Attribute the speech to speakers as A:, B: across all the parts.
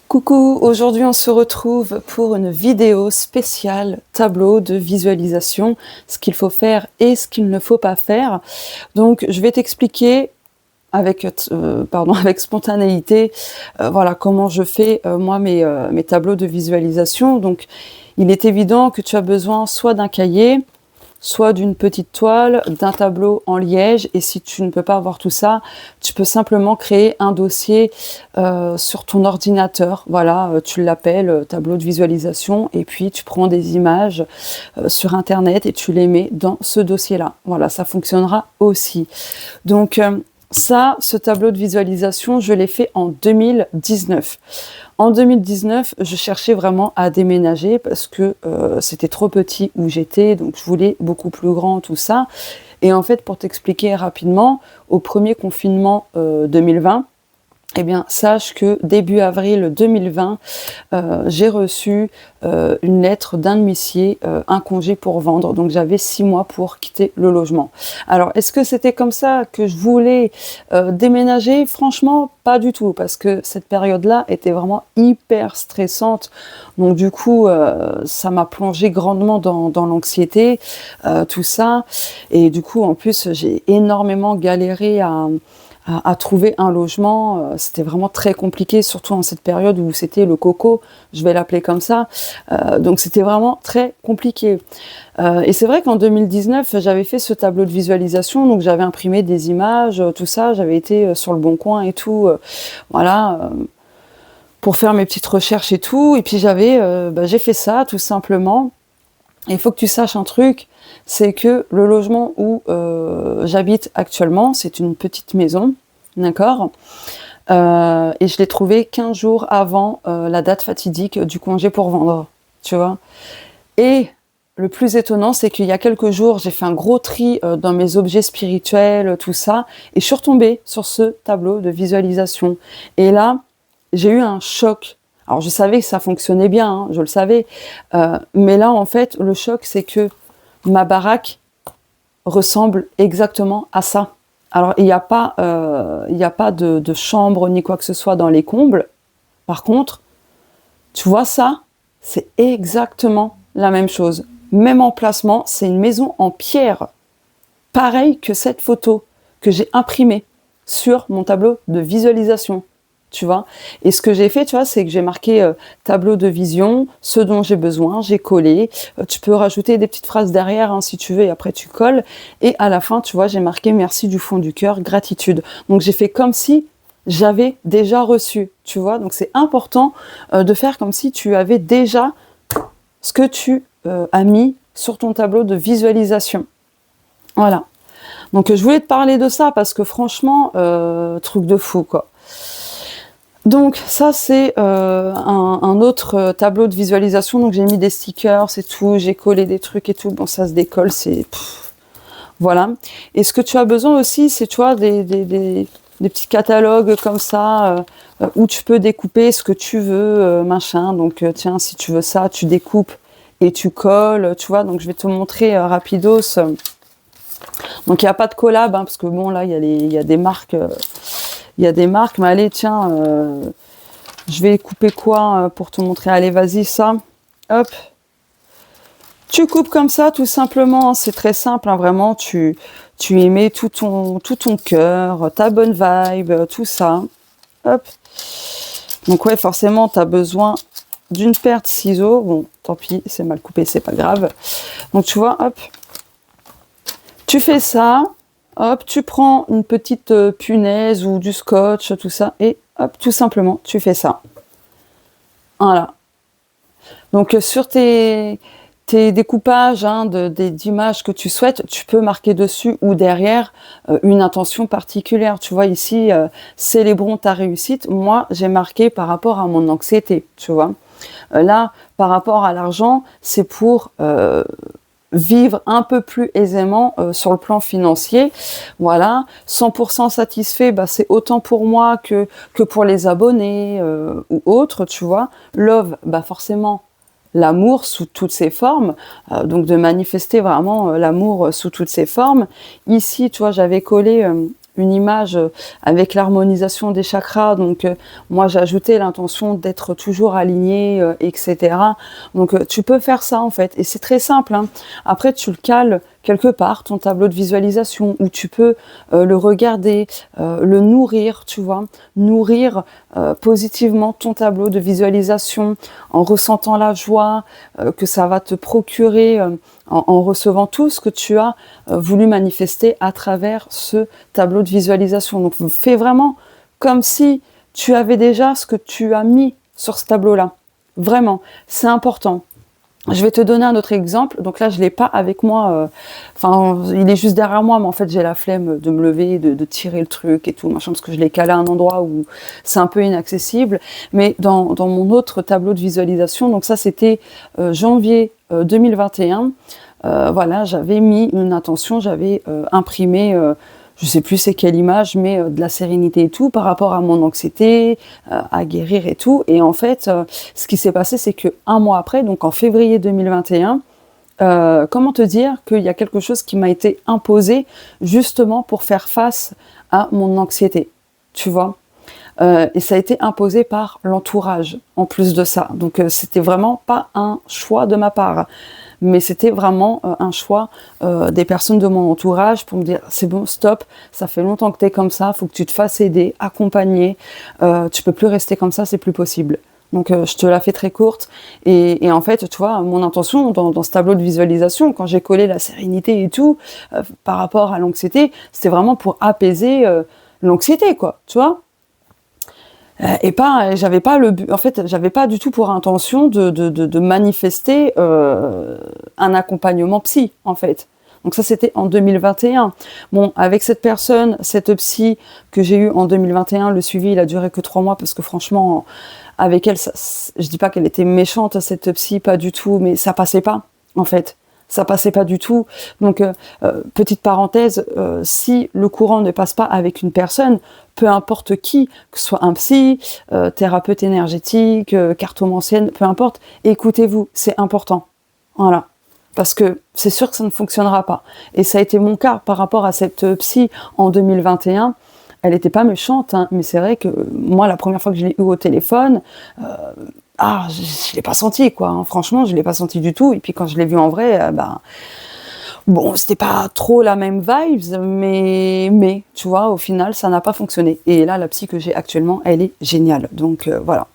A: Coucou, aujourd'hui on se retrouve pour une vidéo spéciale tableau de visualisation, ce qu'il faut faire et ce qu'il ne faut pas faire. Donc je vais t'expliquer avec spontanéité, voilà comment je fais moi mes tableaux de visualisation. Donc il est évident que tu as besoin soit d'un cahier, soit d'une petite toile, d'un tableau en liège, et si tu ne peux pas avoir tout ça, tu peux simplement créer un dossier sur ton ordinateur. Voilà, tu l'appelles tableau de visualisation, et puis tu prends des images sur Internet et tu les mets dans ce dossier-là. Voilà, ça fonctionnera aussi. Donc ce tableau de visualisation, je l'ai fait en 2019. En 2019, je cherchais vraiment à déménager parce que c'était trop petit où j'étais, donc je voulais beaucoup plus grand, tout ça. Et en fait, pour t'expliquer rapidement, au premier confinement 2020, eh bien, sache que début avril 2020, j'ai reçu une lettre d'un huissier, un congé pour vendre. Donc, j'avais 6 mois pour quitter le logement. Alors, est-ce que c'était comme ça que je voulais déménager? Franchement, pas du tout, parce que cette période-là était vraiment hyper stressante. Donc, du coup, ça m'a plongé grandement dans l'anxiété, tout ça. Et du coup, en plus, j'ai énormément galéré à trouver un logement. C'était vraiment très compliqué, surtout en cette période où c'était le coco, je vais l'appeler comme ça. Donc c'était vraiment très compliqué. Et c'est vrai qu'en 2019, j'avais fait ce tableau de visualisation, donc j'avais imprimé des images, tout ça, j'avais été sur le Bon Coin et tout, voilà, pour faire mes petites recherches et tout. Et puis j'ai fait ça tout simplement. Et il faut que tu saches un truc, c'est que le logement où j'habite actuellement, c'est une petite maison, d'accord, et je l'ai trouvé 15 jours avant la date fatidique du congé pour vendre, tu vois. Et le plus étonnant, c'est qu'il y a quelques jours, j'ai fait un gros tri dans mes objets spirituels, tout ça, et je suis retombée sur ce tableau de visualisation. Et là, j'ai eu un choc. Alors, je savais que ça fonctionnait bien, hein, je le savais. Mais là, en fait, le choc, c'est que ma baraque ressemble exactement à ça. Alors, il n'y a pas de chambre ni quoi que ce soit dans les combles. Par contre, tu vois ça, c'est exactement la même chose. Même emplacement, c'est une maison en pierre. Pareil que cette photo que j'ai imprimée sur mon tableau de visualisation. Tu vois, et ce que j'ai fait, tu vois, c'est que j'ai marqué tableau de vision, ce dont j'ai besoin, j'ai collé. Tu peux rajouter des petites phrases derrière hein, si tu veux, et après tu colles. Et à la fin, tu vois, j'ai marqué merci du fond du cœur, gratitude. Donc j'ai fait comme si j'avais déjà reçu, tu vois. Donc c'est important de faire comme si tu avais déjà ce que tu as mis sur ton tableau de visualisation. Voilà. Donc je voulais te parler de ça parce que franchement, truc de fou, quoi. Donc ça c'est un autre tableau de visualisation, donc j'ai mis des stickers et tout, j'ai collé des trucs et tout, bon ça se décolle, voilà. Et ce que tu as besoin aussi, c'est tu vois des petits catalogues comme ça, où tu peux découper ce que tu veux, machin, donc tiens si tu veux ça, tu découpes et tu colles, tu vois, donc je vais te montrer rapidos. Donc il n'y a pas de collab, hein, parce que bon là il y a des marques... Il y a des marques, mais allez, tiens, je vais couper quoi pour te montrer. Allez, vas-y, ça. Hop. Tu coupes comme ça, tout simplement. C'est très simple, hein, vraiment. Tu y mets tout ton cœur, ta bonne vibe, tout ça. Hop. Donc, ouais, forcément, tu as besoin d'une paire de ciseaux. Bon, tant pis, c'est mal coupé, c'est pas grave. Donc, tu vois, hop. Tu fais ça. Hop, tu prends une petite punaise ou du scotch, tout ça, et hop, tout simplement, tu fais ça. Voilà. Donc, sur tes découpages hein, d'images que tu souhaites, tu peux marquer dessus ou derrière une intention particulière. Tu vois, ici, célébrons ta réussite. Moi, j'ai marqué par rapport à mon anxiété, tu vois. Là, par rapport à l'argent, c'est pour... vivre un peu plus aisément sur le plan financier. Voilà, 100% satisfait, bah, c'est autant pour moi que pour les abonnés ou autres, tu vois. Love, bah forcément, l'amour sous toutes ses formes, donc de manifester vraiment l'amour sous toutes ses formes. Ici, tu vois, j'avais collé une image avec l'harmonisation des chakras. Donc, moi, j'ai ajouté l'intention d'être toujours aligné, etc. Donc, tu peux faire ça, en fait. Et c'est très simple, hein. Après, tu le cales quelque part, ton tableau de visualisation, où tu peux le regarder, le nourrir, tu vois, nourrir positivement ton tableau de visualisation en ressentant la joie que ça va te procurer en recevant tout ce que tu as voulu manifester à travers ce tableau de visualisation. Donc, fais vraiment comme si tu avais déjà ce que tu as mis sur ce tableau-là. Vraiment, c'est important. Je vais te donner un autre exemple. Donc là, je l'ai pas avec moi. Enfin, il est juste derrière moi, mais en fait, j'ai la flemme de me lever, de tirer le truc et tout, machin, parce que je l'ai calé à un endroit où c'est un peu inaccessible. Mais dans mon autre tableau de visualisation, donc ça, c'était janvier 2021. Voilà, j'avais mis une intention, j'avais imprimé. Je sais plus c'est quelle image, mais de la sérénité et tout, par rapport à mon anxiété, à guérir et tout. Et en fait, ce qui s'est passé, c'est que un mois après, donc en février 2021, comment te dire qu'il y a quelque chose qui m'a été imposé justement pour faire face à mon anxiété, tu vois. Et ça a été imposé par l'entourage, en plus de ça. Donc, c'était vraiment pas un choix de ma part, mais c'était vraiment un choix des personnes de mon entourage pour me dire c'est bon, stop, ça fait longtemps que t'es comme ça, faut que tu te fasses aider, accompagner, tu peux plus rester comme ça, c'est plus possible. Donc je te la fais très courte et en fait tu vois mon intention dans ce tableau de visualisation quand j'ai collé la sérénité et tout par rapport à l'anxiété, c'était vraiment pour apaiser l'anxiété quoi, tu vois. Et pas, j'avais pas le but, en fait, j'avais pas du tout pour intention de manifester un accompagnement psy, en fait. Donc ça, c'était en 2021. Bon, avec cette personne, cette psy que j'ai eue en 2021, le suivi, il a duré que 3 mois parce que franchement, avec elle, ça, je dis pas qu'elle était méchante, cette psy, pas du tout, mais ça passait pas, en fait. Ça passait pas du tout. Donc, petite parenthèse, si le courant ne passe pas avec une personne, peu importe qui, que ce soit un psy, thérapeute énergétique, cartomancienne, peu importe, écoutez-vous, c'est important. Voilà. Parce que c'est sûr que ça ne fonctionnera pas. Et ça a été mon cas par rapport à cette psy en 2021. Elle n'était pas méchante, hein, mais c'est vrai que moi, la première fois que je l'ai eue au téléphone, je l'ai pas senti, quoi. Hein. Franchement, je l'ai pas senti du tout. Et puis quand je l'ai vue en vrai, bon, c'était pas trop la même vibes, mais tu vois, au final, ça n'a pas fonctionné. Et là, la psy que j'ai actuellement, elle est géniale. Donc voilà.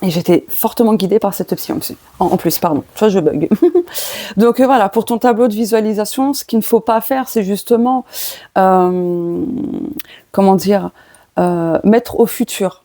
A: Et j'étais fortement guidée par cette psy en plus, pardon. Tu vois, je bug. Donc voilà, pour ton tableau de visualisation, ce qu'il ne faut pas faire, c'est justement, comment dire, mettre au futur.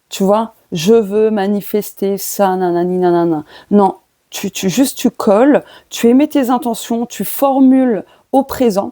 A: Tu vois, je veux manifester ça, nanani, nanana. Non, tu colles, tu émets tes intentions, tu formules au présent,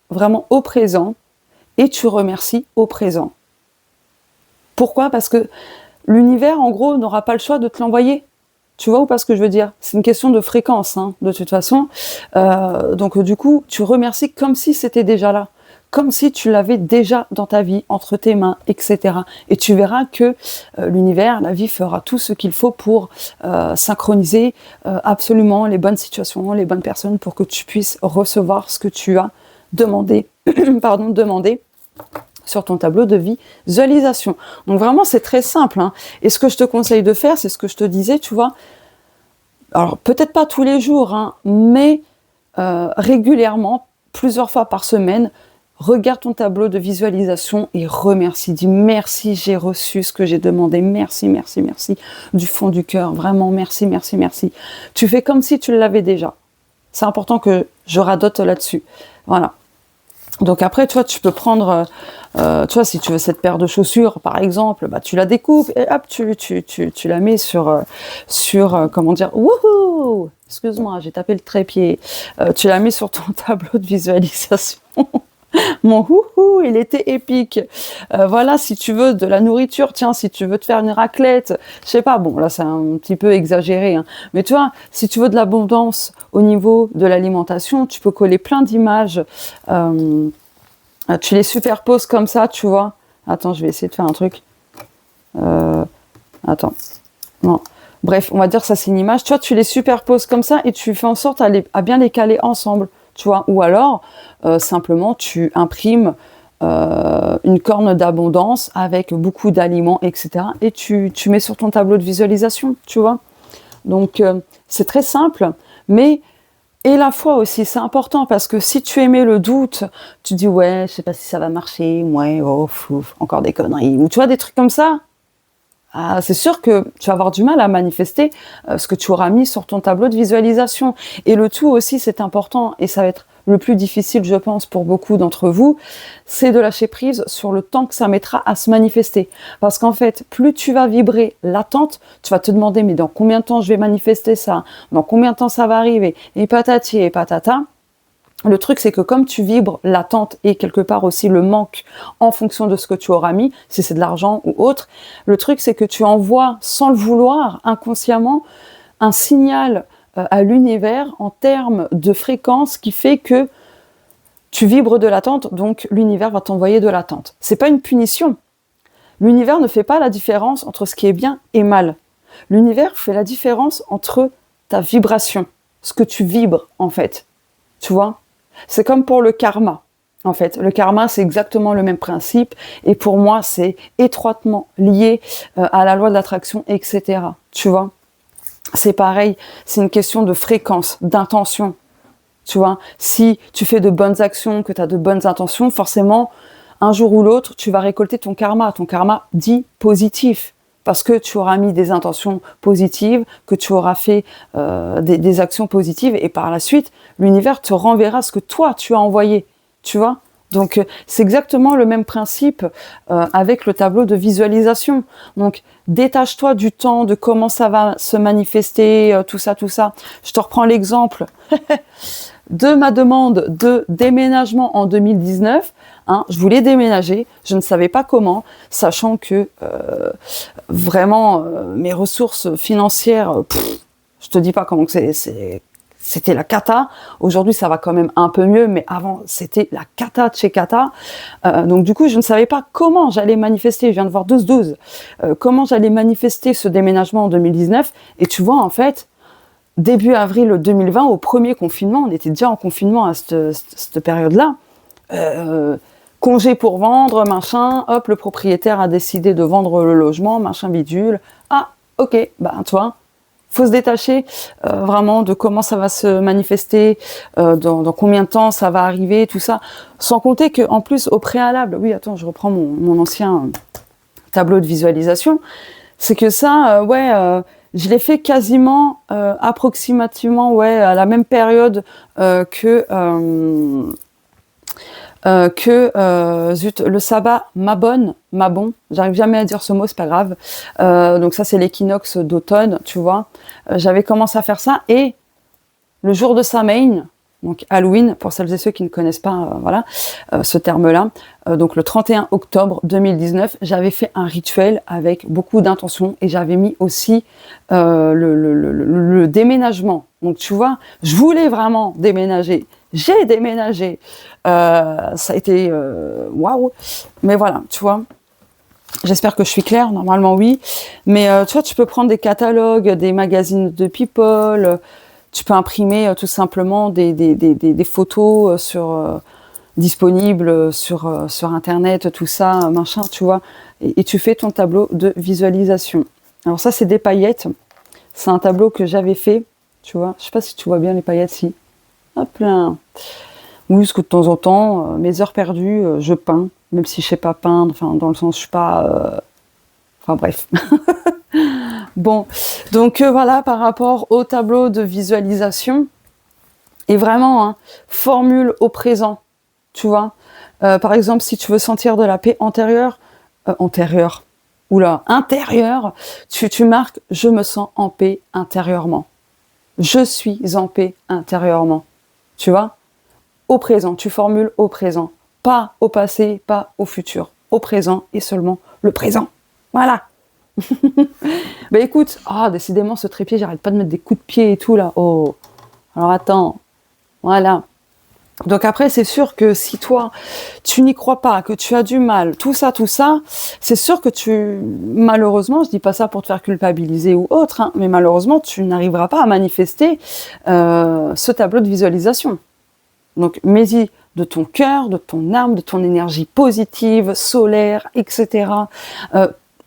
A: vraiment au présent, et tu remercies au présent. Pourquoi ? Parce que l'univers, en gros, n'aura pas le choix de te l'envoyer. Tu vois ou pas ce que je veux dire ? C'est une question de fréquence, hein, de toute façon. Donc du coup, tu remercies comme si c'était déjà là. Comme si tu l'avais déjà dans ta vie, entre tes mains, etc. Et tu verras que l'univers, la vie fera tout ce qu'il faut pour synchroniser absolument les bonnes situations, les bonnes personnes pour que tu puisses recevoir ce que tu as demandé, demandé sur ton tableau de visualisation. Donc vraiment, c'est très simple. Hein. Et ce que je te conseille de faire, c'est ce que je te disais, tu vois. Alors, peut-être pas tous les jours, hein, mais régulièrement, plusieurs fois par semaine, regarde ton tableau de visualisation et remercie. Dis merci, j'ai reçu ce que j'ai demandé. Merci, merci, merci. Du fond du cœur, vraiment, merci, merci, merci. Tu fais comme si tu l'avais déjà. C'est important que je radote là-dessus. Voilà. Donc après, tu vois, tu peux prendre, tu vois, si tu veux cette paire de chaussures, par exemple, bah tu la découpes et hop, tu la mets sur, comment dire, wouhou, excuse-moi, j'ai tapé le trépied. Tu la mets sur ton tableau de visualisation. Mon houhou, il était épique. Voilà, si tu veux de la nourriture, tiens, si tu veux te faire une raclette, je sais pas, bon, là, c'est un petit peu exagéré, hein, mais tu vois, si tu veux de l'abondance au niveau de l'alimentation, tu peux coller plein d'images, tu les superposes comme ça, tu vois. Attends, je vais essayer de faire un truc. Attends, non. Bref, on va dire que ça, c'est une image. Tu vois, tu les superposes comme ça et tu fais en sorte à bien les caler ensemble. Tu vois, ou alors simplement tu imprimes une corne d'abondance avec beaucoup d'aliments, etc. Et tu mets sur ton tableau de visualisation, tu vois. Donc, c'est très simple, mais et la foi aussi, c'est important parce que si tu aimais le doute, tu dis ouais, je sais pas si ça va marcher, ouais, oh, fouf, encore des conneries, ou tu vois des trucs comme ça. Ah, c'est sûr que tu vas avoir du mal à manifester ce que tu auras mis sur ton tableau de visualisation. Et le tout aussi, c'est important, et ça va être le plus difficile, je pense, pour beaucoup d'entre vous, c'est de lâcher prise sur le temps que ça mettra à se manifester. Parce qu'en fait, plus tu vas vibrer l'attente, tu vas te demander, mais dans combien de temps je vais manifester ça? Dans combien de temps ça va arriver? Et patati et patata. Le truc, c'est que comme tu vibres l'attente et quelque part aussi le manque en fonction de ce que tu auras mis, si c'est de l'argent ou autre, le truc, c'est que tu envoies, sans le vouloir, inconsciemment, un signal à l'univers en termes de fréquence qui fait que tu vibres de l'attente, donc l'univers va t'envoyer de l'attente. C'est pas une punition. L'univers ne fait pas la différence entre ce qui est bien et mal. L'univers fait la différence entre ta vibration, ce que tu vibres en fait. Tu vois ? C'est comme pour le karma, en fait. Le karma, c'est exactement le même principe. Et pour moi, c'est étroitement lié à la loi de l'attraction, etc. Tu vois ? C'est pareil, c'est une question de fréquence, d'intention. Tu vois ? Si tu fais de bonnes actions, que tu as de bonnes intentions, forcément, un jour ou l'autre, tu vas récolter ton karma. Ton karma dit positif. Parce que tu auras mis des intentions positives, que tu auras fait des actions positives, et par la suite, l'univers te renverra ce que toi, tu as envoyé, tu vois. Donc, c'est exactement le même principe avec le tableau de visualisation. Donc, détache-toi du temps, de comment ça va se manifester, tout ça, tout ça. Je te reprends l'exemple de ma demande de déménagement en 2019. Hein, je voulais déménager, je ne savais pas comment, sachant que vraiment mes ressources financières, je te dis pas comment c'était la cata. Aujourd'hui, ça va quand même un peu mieux, mais avant, c'était la cata de chez cata. Donc du coup, je ne savais pas comment j'allais manifester. Je viens de voir 12-12. Comment j'allais manifester ce déménagement en 2019. Et tu vois, en fait, début avril 2020, au premier confinement, on était déjà en confinement à cette période-là. Congé pour vendre, machin, hop, le propriétaire a décidé de vendre le logement, machin bidule. Ah, ok, bah toi, faut se détacher vraiment de comment ça va se manifester, dans combien de temps ça va arriver, tout ça. Sans compter qu'en plus, au préalable, oui, attends, je reprends mon ancien tableau de visualisation, c'est que ça, je l'ai fait quasiment, approximativement, à la même période zut, le sabbat Mabon, j'arrive jamais à dire ce mot, c'est pas grave. Donc ça, c'est l'équinoxe d'automne, tu vois. J'avais commencé à faire ça, et le jour de Samhain, donc Halloween, pour celles et ceux qui ne connaissent pas ce terme-là, donc le 31 octobre 2019, j'avais fait un rituel avec beaucoup d'intention, et j'avais mis aussi le déménagement. Donc tu vois, je voulais vraiment déménager. J'ai déménagé. Ça a été waouh. Mais voilà, tu vois. J'espère que je suis claire. Normalement, oui. Mais tu vois, tu peux prendre des catalogues, des magazines de People. Tu peux imprimer tout simplement des photos disponibles sur Internet, tout ça, machin, tu vois. Et tu fais ton tableau de visualisation. Alors ça, c'est des paillettes. C'est un tableau que j'avais fait. Tu vois. Je sais pas si tu vois bien les paillettes, si. Hop là. Oui, parce que de temps en temps, mes heures perdues, je peins, même si je sais pas peindre, enfin, dans le sens, je suis pas... Enfin, bref. Bon, donc voilà, par rapport au tableau de visualisation, et vraiment, hein, formule au présent, tu vois. Par exemple, si tu veux sentir de la paix intérieure, tu marques « Je me sens en paix intérieurement ». Je suis en paix intérieurement. Tu vois, au présent, tu formules au présent, pas au passé, pas au futur, au présent et seulement le présent. Voilà. Bah écoute, décidément ce trépied, j'arrête pas de mettre des coups de pied et tout là. Oh, alors attends, voilà. Donc après, c'est sûr que si toi, tu n'y crois pas, que tu as du mal, tout ça, c'est sûr que malheureusement, je dis pas ça pour te faire culpabiliser ou autre, hein, mais malheureusement, tu n'arriveras pas à manifester ce tableau de visualisation. Donc, mets-y de ton cœur, de ton âme, de ton énergie positive, solaire, etc.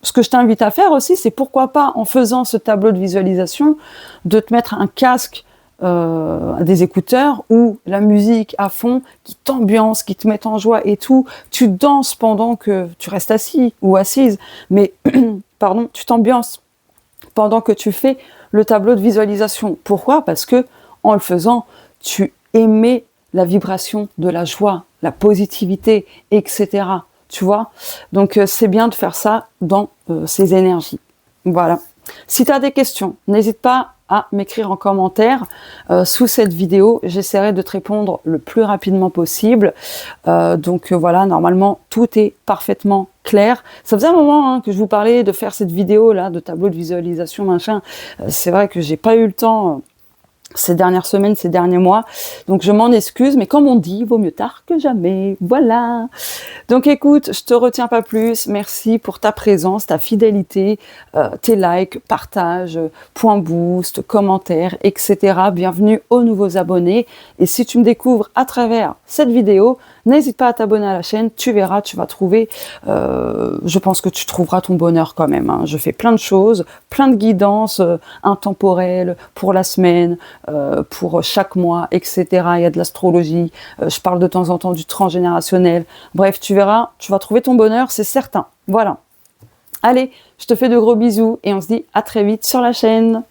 A: Ce que je t'invite à faire aussi, c'est pourquoi pas, en faisant ce tableau de visualisation, de te mettre un casque, des écouteurs ou la musique à fond qui t'ambiance, qui te met en joie et tout. Tu danses pendant que tu restes assis ou assise, mais pardon, tu t'ambiances pendant que tu fais le tableau de visualisation. Pourquoi? Parce que en le faisant, tu émets la vibration de la joie, la positivité, etc. Tu vois? Donc c'est bien de faire ça dans ces énergies. Voilà. Si tu as des questions, n'hésite pas à m'écrire en commentaire sous cette vidéo. J'essaierai de te répondre le plus rapidement possible. Donc voilà, normalement, tout est parfaitement clair. Ça faisait un moment que je vous parlais de faire cette vidéo là, de tableau de visualisation, machin. C'est vrai que j'ai pas eu le temps ces dernières semaines, ces derniers mois. Donc je m'en excuse, mais comme on dit, vaut mieux tard que jamais. Voilà. Donc écoute, je te retiens pas plus. Merci pour ta présence, ta fidélité, tes likes, partages, points boost, commentaires, etc. Bienvenue aux nouveaux abonnés. Et si tu me découvres à travers cette vidéo, n'hésite pas à t'abonner à la chaîne. Tu verras, tu vas trouver, je pense que tu trouveras ton bonheur quand même. Je fais plein de choses, plein de guidances intemporelles pour la semaine, pour chaque mois, etc. Il y a de l'astrologie. Je parle de temps en temps du transgénérationnel. Bref, tu verras, tu vas trouver ton bonheur, c'est certain. Voilà. Allez, je te fais de gros bisous et on se dit à très vite sur la chaîne.